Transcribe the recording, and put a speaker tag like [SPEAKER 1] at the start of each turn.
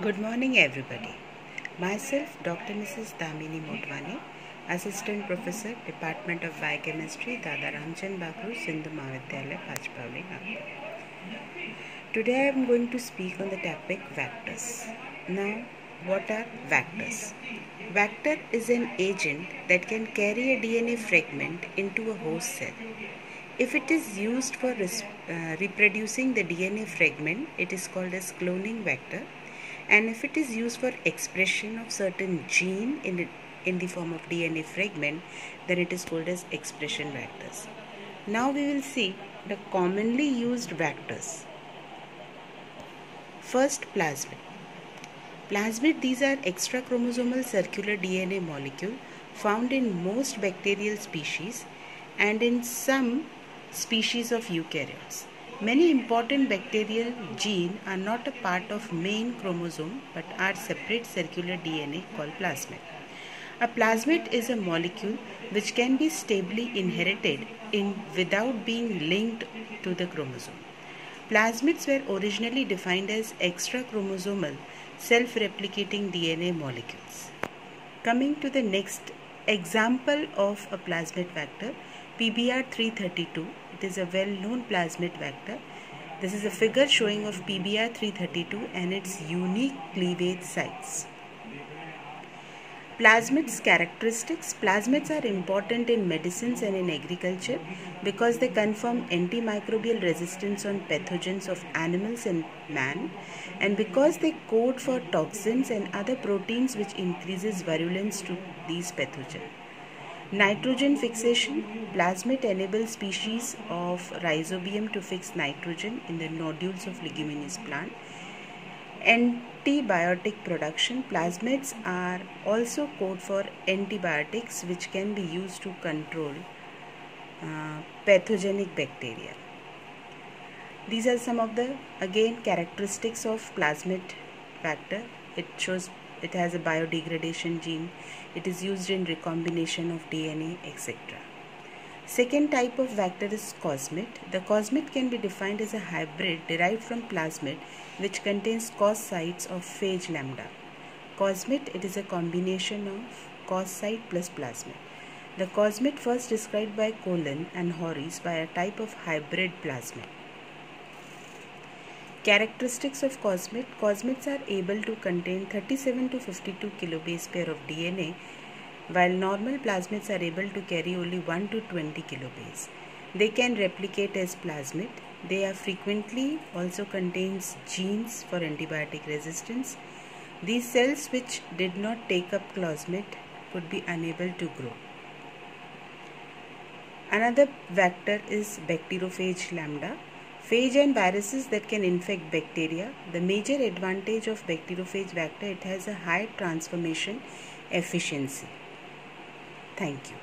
[SPEAKER 1] Good morning, everybody. Myself, Dr. Mrs. Damini Motwane, Assistant Professor, Department of Biochemistry, Dada Ramchand Bakru, Sindhu Mahavidyalaya, Pachpavli, Nagpur. Today I am going to speak on the topic vectors. Now, what are vectors? Vector is an agent that can carry a DNA fragment into a host cell. If it is used for reproducing the DNA fragment, it is called as cloning vector. And if it is used for expression of certain gene in the form of DNA fragment, then it is called as expression vectors. Now we will see the commonly used vectors. First, plasmid. Plasmid, these are extra chromosomal circular DNA molecule found in most bacterial species and in some species of eukaryotes. Many important bacterial genes are not a part of main chromosome but are separate circular DNA called plasmid. A plasmid is a molecule which can be stably inherited without being linked to the chromosome. Plasmids were originally defined as extra chromosomal self-replicating DNA molecules. Coming to the next example of a plasmid vector, PBR332. It is a well-known plasmid vector. This is a figure showing of PBR332 and its unique cleavage sites. Plasmids characteristics. Plasmids are important in medicines and in agriculture because they confirm antimicrobial resistance on pathogens of animals and man, and because they code for toxins and other proteins which increases virulence to these pathogens. Nitrogen fixation. Plasmid enables species of rhizobium to fix nitrogen in the nodules of leguminous plant. Antibiotic production. Plasmids are also code for antibiotics which can be used to control pathogenic bacteria. These are some of the characteristics of plasmid vector. It has a biodegradation gene. It is used in recombination of DNA, etc. Second type of vector is cosmid. The cosmid can be defined as a hybrid derived from plasmid which contains cos sites of phage lambda. Cosmid, it is a combination of cos site plus plasmid. The cosmid first described by Colin and Horis by a type of hybrid plasmid. Characteristics of cosmid. Cosmids are able to contain 37 to 52 kilobase pair of DNA, while normal plasmids are able to carry only 1 to 20 kilobase. They can replicate as plasmid. They are frequently also contains genes for antibiotic resistance. These cells which did not take up plasmid would be unable to grow. Another vector is bacteriophage lambda. Phage and viruses that can infect bacteria. The major advantage of bacteriophage vector, it has a high transformation efficiency. Thank you.